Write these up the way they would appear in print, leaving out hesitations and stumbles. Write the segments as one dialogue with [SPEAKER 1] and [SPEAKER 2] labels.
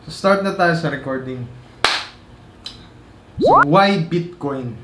[SPEAKER 1] So start na tayo sa recording. So why Bitcoin?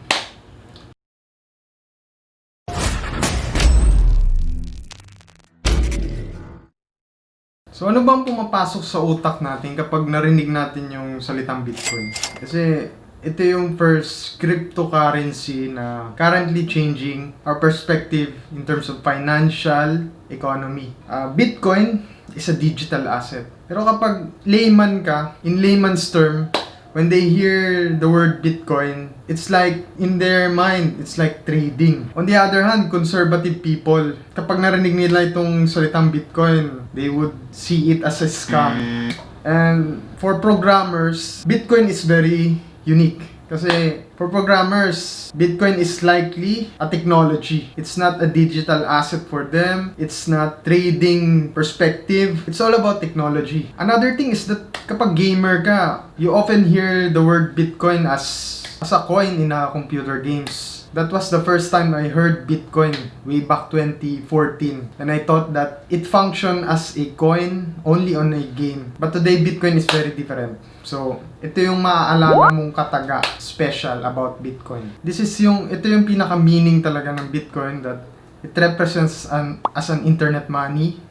[SPEAKER 1] So ano bang pumapasok sa utak natin kapag narinig natin yung salitang Bitcoin? Kasi ito yung first cryptocurrency na currently changing our perspective in terms of financial economy. Bitcoin is a digital asset. Pero kapag layman ka, in layman's term, when they hear the word Bitcoin, it's like, in their mind, it's like trading. On the other hand, conservative people, kapag narinig nila itong salitang Bitcoin, they would see it as a scam. And for programmers, Bitcoin is very unique. Kasi for programmers, Bitcoin is likely a technology. It's not a digital asset for them. It's not trading perspective. It's all about technology. Another thing is that kapag gamer ka, you often hear the word Bitcoin as a coin in a computer games. That was the first time I heard Bitcoin way back 2014. And I thought that it functioned as a coin only on a game. But today, Bitcoin is very different. So, ito yung maaalala mong kataga special about Bitcoin. Ito yung pinaka-meaning talaga ng Bitcoin, that it represents as an internet money.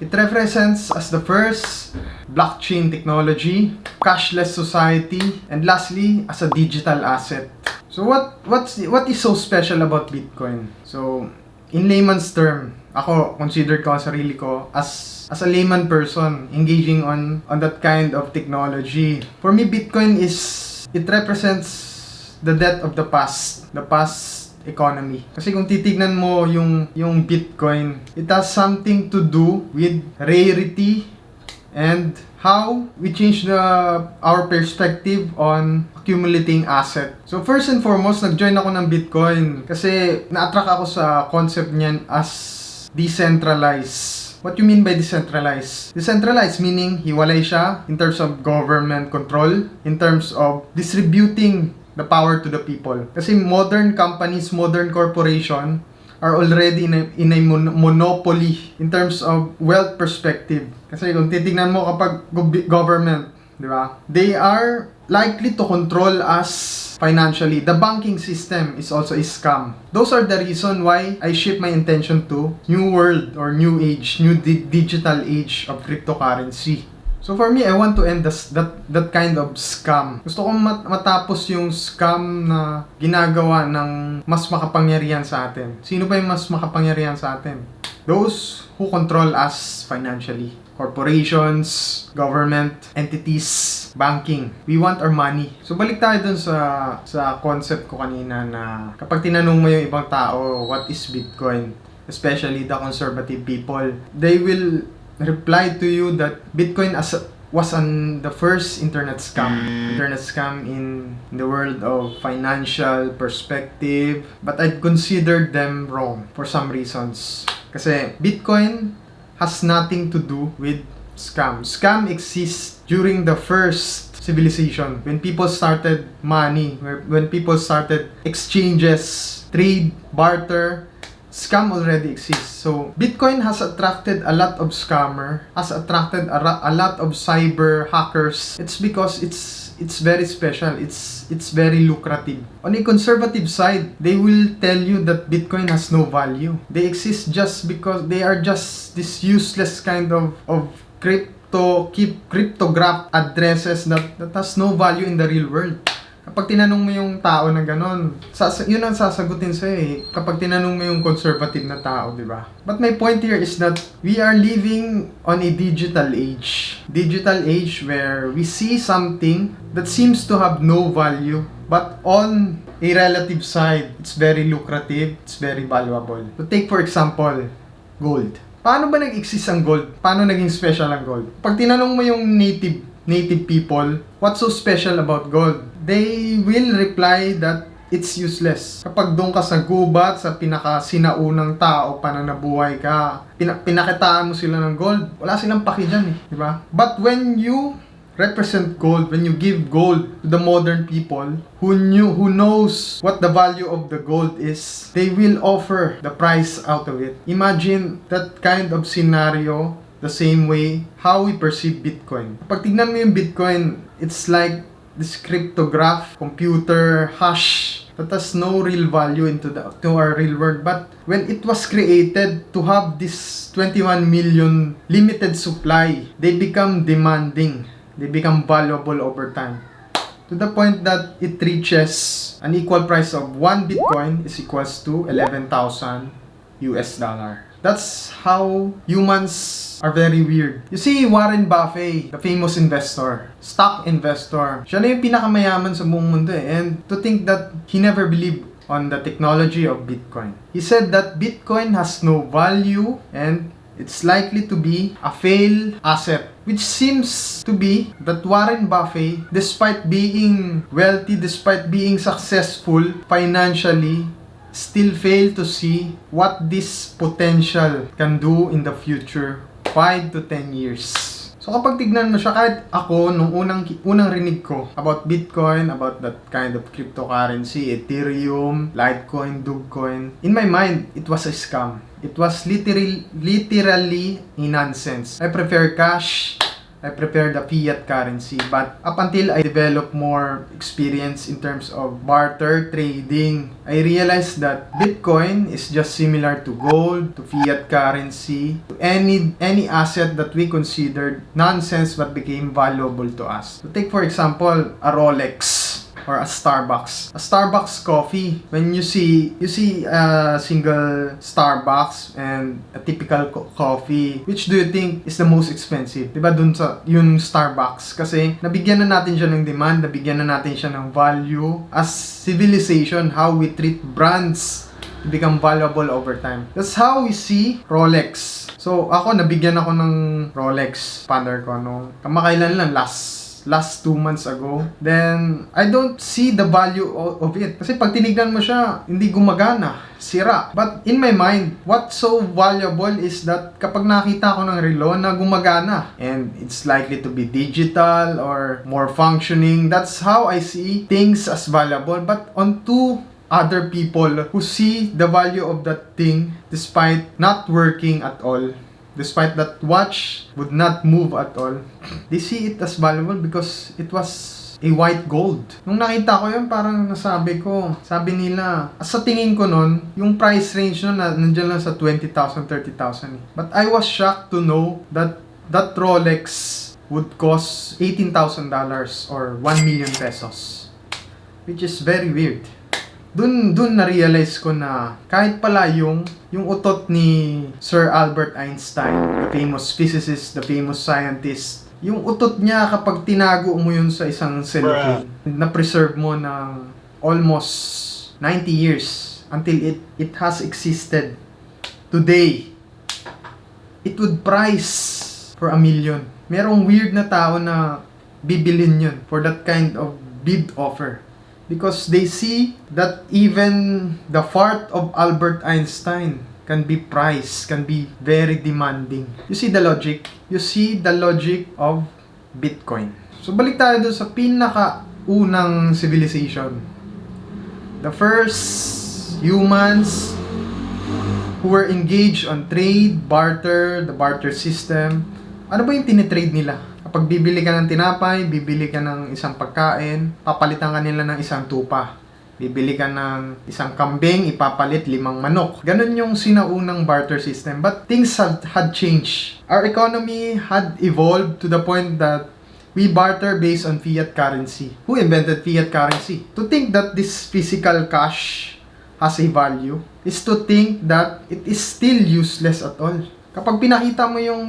[SPEAKER 1] It represents as the first blockchain technology, cashless society, and lastly, as a digital asset. So what is so special about Bitcoin? So in layman's term, ako consider ko ang sarili ko as a layman person engaging on that kind of technology. For me, Bitcoin it represents the death of the past economy. Kasi kung titignan mo yung Bitcoin, it has something to do with rarity and how we change our perspective on accumulating asset. So first and foremost, nag-join ako ng Bitcoin kasi na-attract ako sa concept niyan as decentralized. What you mean by decentralized? Decentralized meaning hiwalay siya in terms of government control, in terms of distributing the power to the people. Kasi modern companies, modern corporation are already in a monopoly in terms of wealth perspective. Kasi kung titignan mo kapag government, di ba? They are likely to control us financially. The banking system is also a scam. Those are the reason why I shift my intention to new world or new age, new digital age of cryptocurrency. So for me, I want to end that kind of scam. Gusto kong matapos yung scam na ginagawa ng mas makapangyarihan sa atin. Sino ba yung mas makapangyarihan sa atin? Those who control us financially. Corporations, government, entities, banking. We want our money. So balik tayo dun sa concept ko kanina na kapag tinanong mo yung ibang tao, what is Bitcoin? Especially the conservative people, they will reply to you that Bitcoin was the first internet scam in the world of financial perspective, but I'd considered them wrong for some reasons. Kasi Bitcoin has nothing to do with scam. Scam exists during the first civilization, when people started money, when people started exchanges, trade, barter. Scam already exists. So Bitcoin has attracted a lot of scammer, has attracted a lot of cyber hackers. It's because it's very special. It's very lucrative. On a conservative side, they will tell you that Bitcoin has no value. They exist just because they are just this useless kind of cryptographed addresses that has no value in the real world. Kapag tinanong mo yung tao na ganon, yun ang sasagutin sa'yo eh. Kapag tinanong mo yung conservative na tao, di ba? But my point here is that we are living on a digital age. Digital age where we see something that seems to have no value, but on a relative side, it's very lucrative, it's very valuable. So take for example, gold. Paano ba nag-exist ang gold? Paano naging special ang gold? Pag tinanong mo yung native people, what's so special about gold? They will reply that it's useless. Kapag doon ka sa gubat, sa pinakasinaunang tao pa na nabuhay ka, pinakitaan mo sila ng gold, wala silang paki dyan eh, di ba? But when you represent gold, when you give gold to the modern people who knows what the value of the gold is, they will offer the price out of it. Imagine that kind of scenario the same way how we perceive Bitcoin. Pag tignan mo yung Bitcoin, it's like this cryptograph, computer, hash that has no real value to our real world. But when it was created to have this 21 million limited supply, they become demanding. They become valuable over time. To the point that it reaches an equal price of 1 Bitcoin is equals to 11,000 US dollar. That's how humans are very weird. You see, Warren Buffett, the famous investor, stock investor, siya na yung pinakamayaman sa buong mundo eh. And to think that he never believed on the technology of Bitcoin. He said that Bitcoin has no value and it's likely to be a failed asset. Which seems to be that Warren Buffett, despite being wealthy, despite being successful financially, still fail to see what this potential can do in the future 5 to 10 years. So kapag tignan mo siya, kahit ako, nung unang rinig ko about Bitcoin, about that kind of cryptocurrency, Ethereum, Litecoin, Dogecoin, in my mind, it was a scam. It was literally a nonsense. I prefer cash. I prefer the fiat currency. But up until I developed more experience in terms of barter trading, I realized that Bitcoin is just similar to gold, to fiat currency, to any asset that we considered nonsense but became valuable to us. So take for example, a Rolex or a Starbucks. A Starbucks coffee, when you see a single Starbucks and a typical coffee, which do you think is the most expensive? Diba dun sa yung Starbucks? Kasi nabigyan na natin siya ng demand, nabigyan na natin siya ng value as civilization, how we treat brands to become valuable over time. That's how we see Rolex. So ako, nabigyan ako ng Rolex father ko nung kamakailan lang, last 2 months ago. Then I don't see the value of it. Kasi pag tinignan mo siya, hindi gumagana, sira. But in my mind, what's so valuable is that kapag nakita ko ng relo na gumagana and it's likely to be digital or more functioning, that's how I see things as valuable. But on to other people who see the value of that thing despite not working at all, despite that watch would not move at all, they see it as valuable because it was a white gold. Nung nakita ko yun, parang sabi nila, sa tingin ko nun, yung price range nun, nandiyan lang sa 20,000, 30,000. But I was shocked to know that that Rolex would cost $18,000 or 1 million pesos. Which is very weird. Dun na-realize ko na kahit pala yung utot ni Sir Albert Einstein, the famous physicist, the famous scientist, yung utot niya kapag tinago mo yun sa isang cellophane, na-preserve mo ng almost 90 years until it has existed today, it would price for $1 million. Merong weird na tao na bibilin yun for that kind of bid offer. Because they see that even the fart of Albert Einstein can be priced, can be very demanding. You see the logic? You see the logic of Bitcoin. So balik tayo doon sa pinaka-unang civilization. The first humans who were engaged on trade, barter, the barter system. Ano ba yung tinitrade nila? Kapag bibili ka ng tinapay, bibili ka ng isang pagkain, papalitan ka nila ng isang tupa. Bibili ka ng isang kambing, ipapalit 5 manok. Ganun yung sinaunang barter system. But things had changed. Our economy had evolved to the point that we barter based on fiat currency. Who invented fiat currency? To think that this physical cash has a value is to think that it is still useless at all. Kapag pinakita mo yung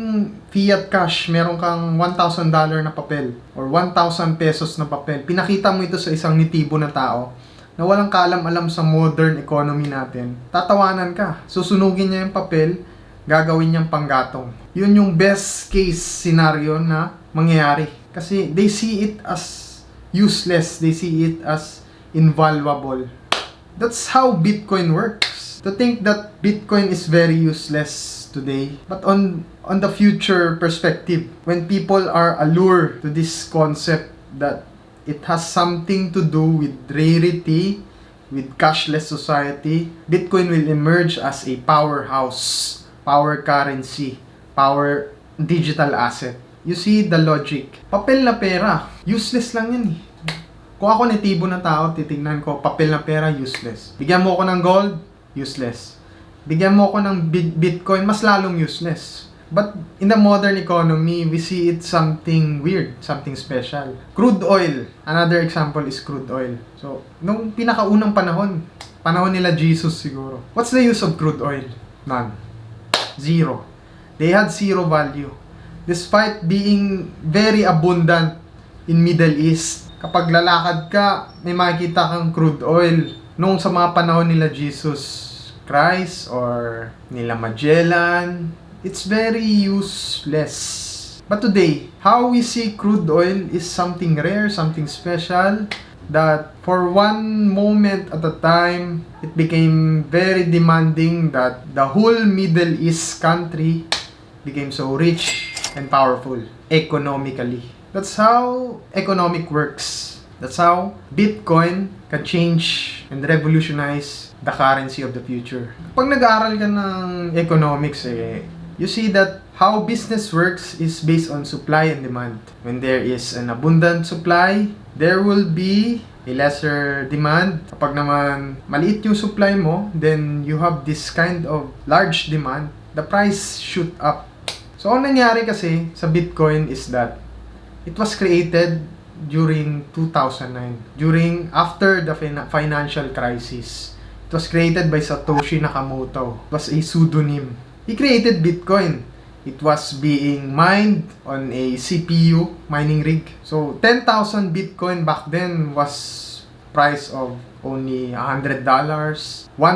[SPEAKER 1] fiat cash, meron kang $1,000 na papel or 1,000 pesos na papel, pinakita mo ito sa isang nitibo na tao na walang kaalam-alam sa modern economy natin, tatawanan ka. Susunugin niya yung papel, gagawin niyang panggatong. Yun yung best case scenario na mangyayari. Kasi they see it as useless, they see it as invaluable. That's how Bitcoin works. To think that Bitcoin is very useless today, but on the future perspective, when people are allured to this concept that it has something to do with rarity, with cashless society, Bitcoin will emerge as a powerhouse, power currency, power digital asset. You see the logic. Papel na pera, useless lang yan eh. Kung ako netibo na tao, titignan ko, papel na pera, useless. Bigyan mo ako ng gold, useless. Bigyan mo ako ng Bitcoin, mas lalong useless. But in the modern economy, we see it something weird, something special. Crude oil. Another example is crude oil. So, nung pinakaunang panahon nila Jesus siguro. What's the use of crude oil? None. Zero. They had zero value. Despite being very abundant in Middle East, kapag lalakad ka, may makikita kang crude oil. Nung sa mga panahon nila Jesus Christ or nila Magellan, it's very useless. But today, how we see crude oil is something rare, something special, that for one moment at a time, it became very demanding that the whole Middle East country became so rich and powerful economically. That's how economic works. That's how Bitcoin can change and revolutionize the currency of the future. Pag nag-aaral ka ng economics, you see that how business works is based on supply and demand. When there is an abundant supply, there will be a lesser demand. Kapag naman maliit yung supply mo, then you have this kind of large demand, the price shoot up. So, ang nangyari kasi sa Bitcoin is that it was created during 2009, after the financial crisis. It was created by Satoshi Nakamoto. It was a pseudonym. He created Bitcoin. It was being mined on a CPU mining rig. So, 10,000 Bitcoin back then was price of only $100. 1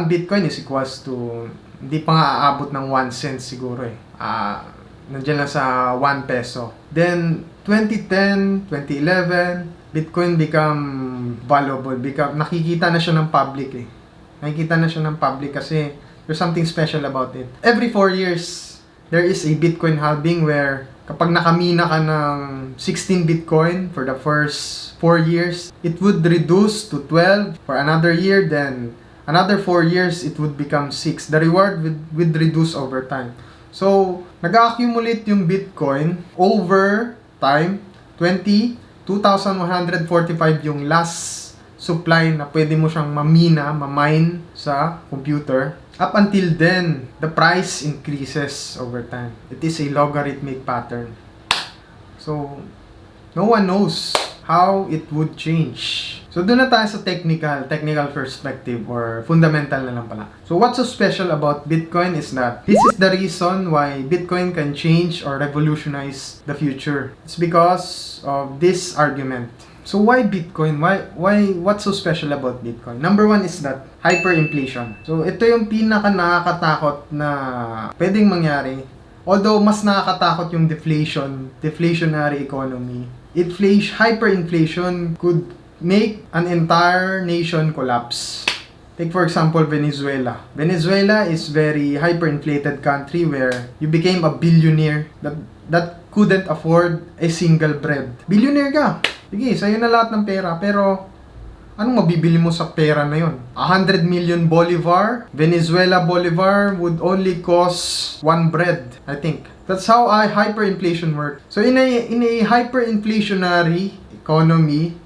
[SPEAKER 1] Bitcoin is equals to, hindi pa nga aabot ng 1 cent siguro eh. Nandiyan lang sa 1 peso. Then, 2010, 2011, Bitcoin become valuable. Nakikita na siya ng public eh. Nakikita na siya ng public kasi there's something special about it. Every 4 years, there is a Bitcoin halving where kapag nakamina ka ng 16 Bitcoin for the first 4 years, it would reduce to 12 for another year, then another 4 years, it would become 6. The reward would reduce over time. So, nag-accumulate yung Bitcoin over time. 2,145 yung last supply na pwede mo siyang mamine sa computer. Up until then, the price increases over time. It is a logarithmic pattern. So, no one knows how it would change. So, doon na tayo sa technical perspective or fundamental na lang pala. So, what's so special about Bitcoin is that this is the reason why Bitcoin can change or revolutionize the future. It's because of this argument. So, why Bitcoin? What's so special about Bitcoin? Number one is that hyperinflation. So, ito yung pinaka nakakatakot na pwedeng mangyari. Although, mas nakakatakot yung deflationary economy. Hyperinflation could make an entire nation collapse. Take for example Venezuela. Venezuela is very hyperinflated country where you became a billionaire that couldn't afford a single bread. Billionaire ka. Sige, sa'yo na lahat ng pera. Pero, anong mabibili mo sa pera na yon? 100 million bolivar. Venezuela bolivar would only cost 1 bread, I think. That's how hyperinflation works. So, in a hyperinflationary economy,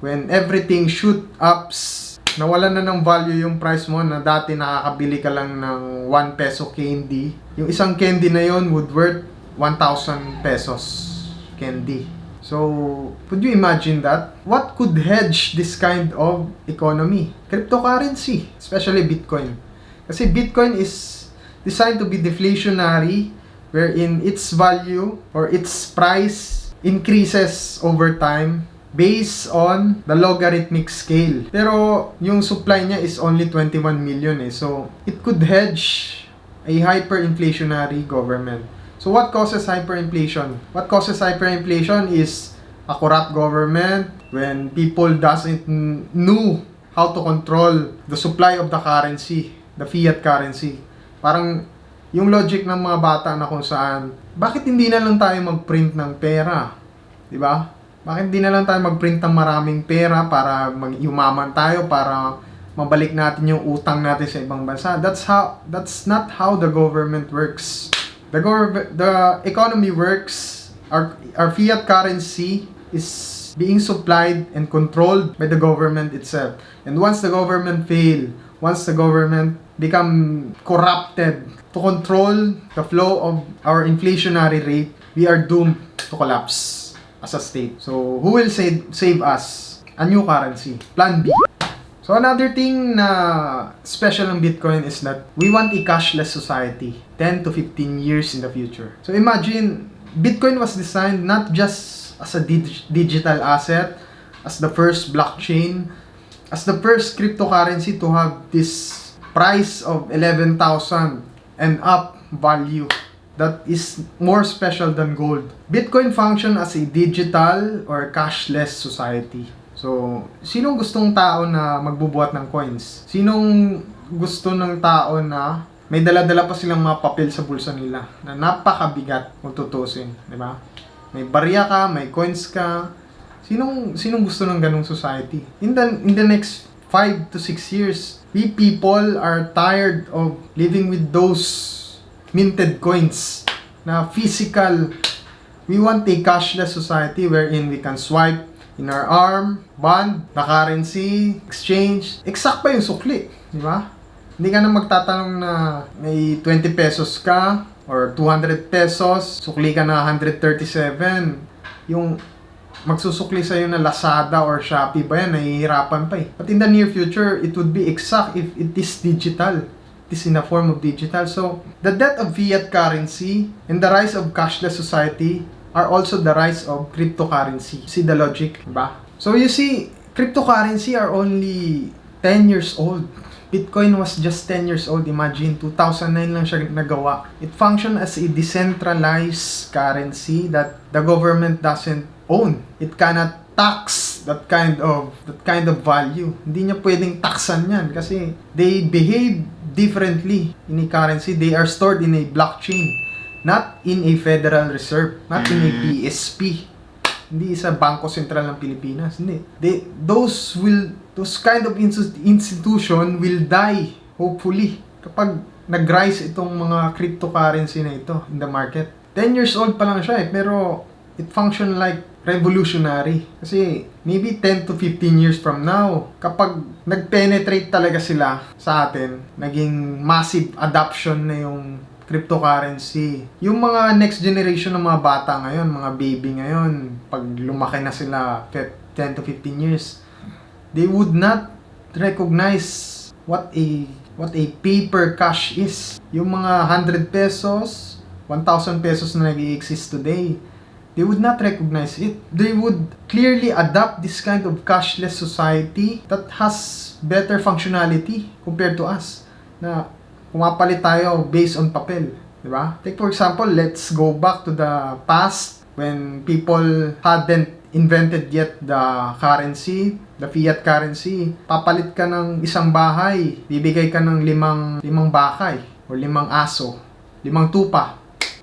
[SPEAKER 1] when everything shoot ups, nawalan na ng value yung price mo na dati nakakabili ka lang ng 1 peso candy. Yung isang candy na yon would worth 1,000 pesos candy. So, could you imagine that? What could hedge this kind of economy? Cryptocurrency, especially Bitcoin. Kasi Bitcoin is designed to be deflationary, wherein its value or its price increases over time based on the logarithmic scale. Pero yung supply niya is only 21 million eh. So, it could hedge a hyperinflationary government. So, what causes hyperinflation? What causes hyperinflation is a corrupt government when people doesn't know how to control the supply of the currency, the fiat currency. Parang yung logic ng mga bata na kung saan, bakit hindi na lang tayo mag-print ng pera? Diba? Bakit hindi na lang tayo mag-print ng maraming pera para yumaman tayo, para mabalik natin yung utang natin sa ibang bansa? That's not how the government works. The economy works. Our fiat currency is being supplied and controlled by the government itself. And once the government fail, once the government become corrupted to control the flow of our inflationary rate, we are doomed to collapse as a state. So, who will save us? A new currency. Plan B. So, another thing na special ng Bitcoin is that we want a cashless society 10 to 15 years in the future. So, imagine, Bitcoin was designed not just as a digital asset, as the first blockchain, as the first cryptocurrency to have this price of 11,000 and up value that is more special than gold. Bitcoin function as a digital or cashless society. So, sinong gustong tao na magbubuhat ng coins? Sinong gusto ng tao na may dala-dala pa silang mga papel sa bulsa nila na napakabigat kung tutusin, di ba? May barya ka, may coins ka. Sinong gusto ng ganung society? In the next 5 to 6 years, we people are tired of living with those minted coins na physical. We want a cashless society wherein we can swipe in our arm, bond, na currency, exchange. Exact pa yung sukli, di ba? Hindi ka na magtatanong na may 20 pesos ka or 200 pesos, sukli ka na 137. Yung magsusukli sa'yo na Lazada or Shopee ba yan, nahihirapan pa eh. But in the near future, it would be exact if it is digital. It is in a form of digital. So, the death of fiat currency and the rise of cashless society are also the rise of cryptocurrency. See the logic, ba? So you see, cryptocurrency are only 10 years old. Bitcoin was just 10 years old. Imagine, 2009 lang siya nagawa. It functioned as a decentralized currency that the government doesn't own. It cannot tax that kind of value. Hindi niya pwedeng taksan yan kasi they behave differently in a currency. They are stored in a blockchain. Not in a Federal Reserve, not in a PSP. Hindi sa Bangko Sentral ng Pilipinas. Hindi. Those kind of institution will die, hopefully, kapag nag-rise itong mga cryptocurrency na ito in the market. 10 years old pa lang siya pero it function like revolutionary. Kasi maybe 10 to 15 years from now, kapag nag-penetrate talaga sila sa atin, naging massive adoption na yung cryptocurrency. Yung mga next generation ng mga bata ngayon, mga baby ngayon, pag lumaki na sila 10 to 15 years, they would not recognize what a paper cash is. Yung mga 100 pesos, 1,000 pesos na nag-i-exist today, they would not recognize it. They would clearly adopt this kind of cashless society that has better functionality compared to us. Na pumapalit tayo based on papel, di ba? Take for example, let's go back to the past when people hadn't invented yet the currency, the fiat currency. Papalit ka ng isang bahay, bibigay ka ng limang bakay o 5 aso, 5 tupa.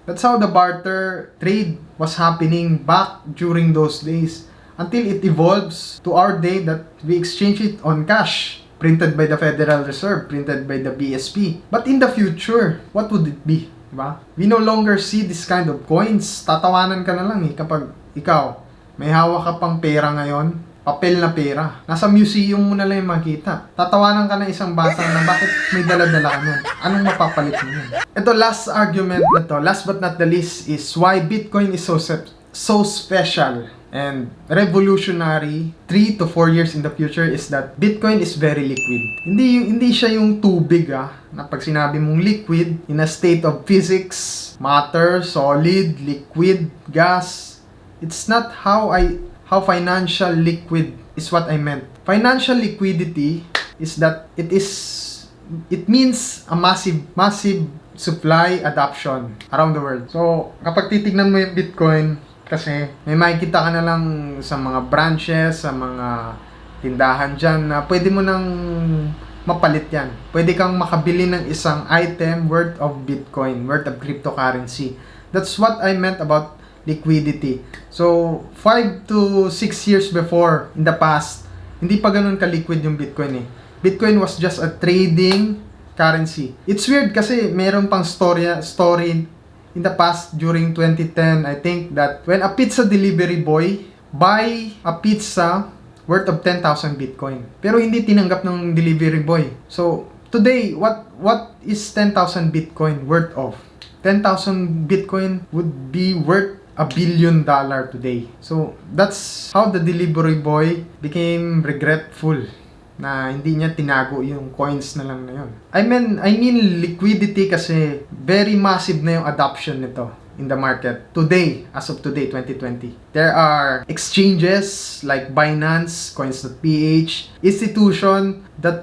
[SPEAKER 1] That's how the barter trade was happening back during those days until it evolves to our day that we exchange it on cash. Printed by the Federal Reserve, printed by the BSP. But in the future, what would it be? Diba? We no longer see this kind of coins. Tatawanan ka na lang eh kapag ikaw, may hawak ka pang pera ngayon, papel na pera. Nasa museum mo na lang yung makita. Tatawanan ka ng isang bata na bakit may dala-dala ka nun. Anong mapapalit mo yun? Ito, last argument na to, last but not the least, is why Bitcoin is so special and revolutionary 3 to 4 years in the future is that Bitcoin is very liquid. Hindi siya yung tubig na pag sinabi mong liquid in a state of physics, matter, solid, liquid, gas. It's not how financial liquid is what I meant. Financial liquidity is that it means a massive supply adoption around the world. So, kapag titignan mo yung Bitcoin, kasi may makikita ka na lang sa mga branches, sa mga tindahan dyan na pwede mo nang mapalit yan. Pwede kang makabili ng isang item worth of Bitcoin, worth of cryptocurrency. That's what I meant about liquidity. So, 5 to 6 years before, in the past, hindi pa ganun ka-liquid yung Bitcoin eh. Bitcoin was just a trading currency. It's weird kasi meron pang story in the past, during 2010, I think that when a pizza delivery boy buy a pizza worth of 10,000 Bitcoin, pero hindi tinanggap ng delivery boy. So, today, what is 10,000 Bitcoin worth of? 10,000 Bitcoin would be worth $1 billion today. So, that's how the delivery boy became regretful na hindi niya tinago yung coins na lang na yun. I mean liquidity kasi very massive na yung adoption nito in the market. Today, as of today, 2020. There are exchanges like Binance, Coins.ph, institution that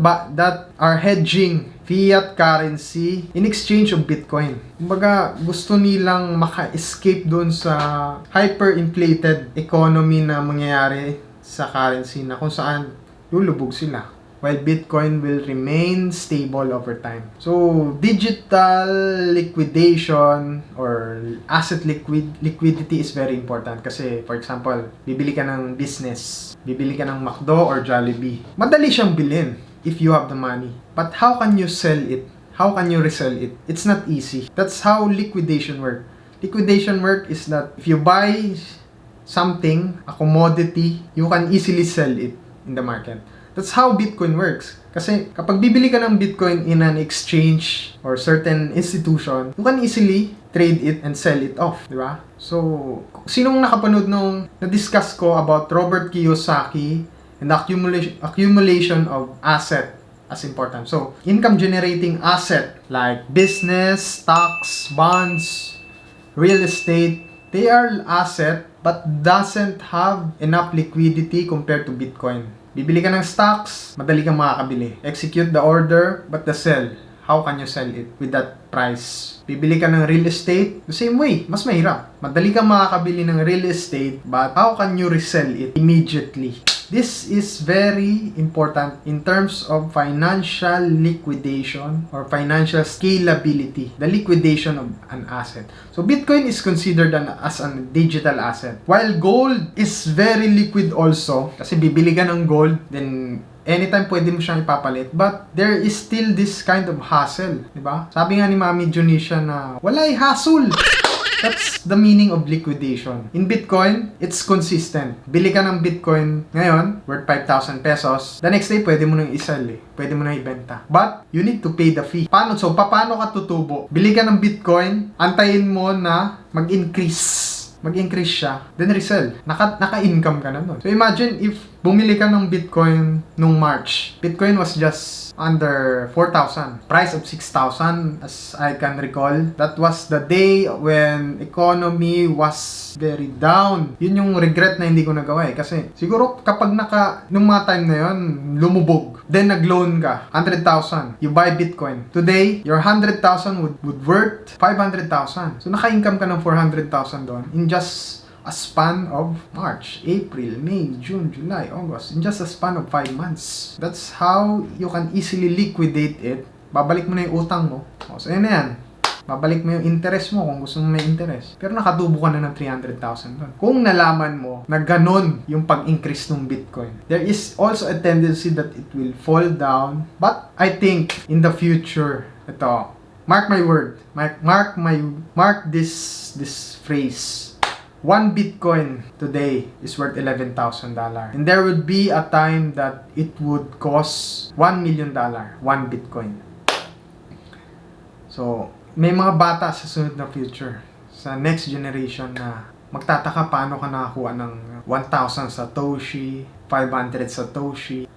[SPEAKER 1] are hedging fiat currency in exchange of Bitcoin. Kumbaga, gusto nilang maka-escape dun sa hyperinflated economy na mangyayari sa currency na kung saan lulubog sila, while Bitcoin will remain stable over time. So, digital liquidation or asset liquidity is very important kasi, for example, bibili ka ng business, bibili ka ng McDo or Jollibee. Madali siyang bilhin if you have the money. But how can you sell it? How can you resell it? It's not easy. That's how liquidation works. Liquidation work is that if you buy something, a commodity, you can easily sell it in the market. That's how Bitcoin works. Kasi kapag bibili ka ng Bitcoin in an exchange or certain institution, you can easily trade it and sell it off, di ba? So, sinong nakapanood nung na-discuss ko about Robert Kiyosaki and the accumulation of asset as important. So, income generating asset like business, stocks, bonds, real estate, they are asset but doesn't have enough liquidity compared to Bitcoin. Bibili ka ng stocks, madali kang makakabili. Execute the order, but the sell, how can you sell it with that price? Bibili ka ng real estate, the same way, mas mahirap. Madali kang makakabili ng real estate, but how can you resell it immediately? This is very important in terms of financial liquidation or financial scalability, the liquidation of an asset. So Bitcoin is considered as a digital asset. While gold is very liquid also, kasi bibili ka ng gold, then anytime pwede mo siyang ipapalit. But there is still this kind of hassle, di ba? Sabi nga ni Mami Junisha na, walay hassle! That's the meaning of liquidation. In Bitcoin, it's consistent. Bili ka ng Bitcoin ngayon, worth 5,000 pesos. The next day, pwede mo nang isell eh. Pwede mo nang ibenta. But, you need to pay the fee. Paano ka tutubo? Bili ka ng Bitcoin, antayin mo na mag-increase siya, then resell. Naka-income ka na nun. So imagine if bumili ka ng Bitcoin nung March. Bitcoin was just under 4,000. Price of 6,000 as I can recall. That was the day when economy was very down. Yun yung regret na hindi ko nagawa eh. Kasi siguro kapag nung mga time na yun, lumubog. Then nag-loan ka, 100,000. You buy Bitcoin. Today, your 100,000 would worth 500,000. So naka-income ka ng 400,000 doon in just a span of March, April, May, June, July, August. In just a span of 5 months. That's how you can easily liquidate it. Babalik mo na yung utang mo. So yun na yan. Babalik mo yung interest mo kung gusto mo may interest. Pero nakatubo ka na ng 300,000 doon. Kung nalaman mo na ganon yung pag-increase ng Bitcoin, there is also a tendency that it will fall down. But I think in the future, ito, mark my word, mark this phrase. 1 Bitcoin today is worth $11,000. And there would be a time that it would cost $1 million, 1 Bitcoin. So, may mga bata sa sunod na future, sa next generation na magtataka paano ka nakakuha ng 1,000 Satoshi, 500 Satoshi.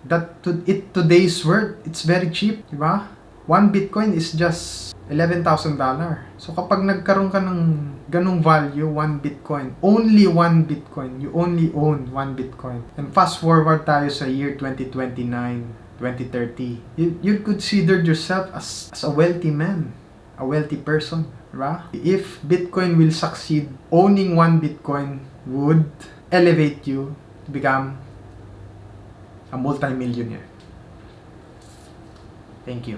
[SPEAKER 1] Today's worth, it's very cheap, di ba? 1 Bitcoin is just $11,000. So kapag nagkaroon ka ng ganung value, 1 Bitcoin, only 1 Bitcoin, you only own 1 Bitcoin. And fast forward tayo sa year 2029, 2030, you consider yourself as a wealthy man, a wealthy person, right? If Bitcoin will succeed, owning 1 Bitcoin would elevate you to become a multi-millionaire. Thank you.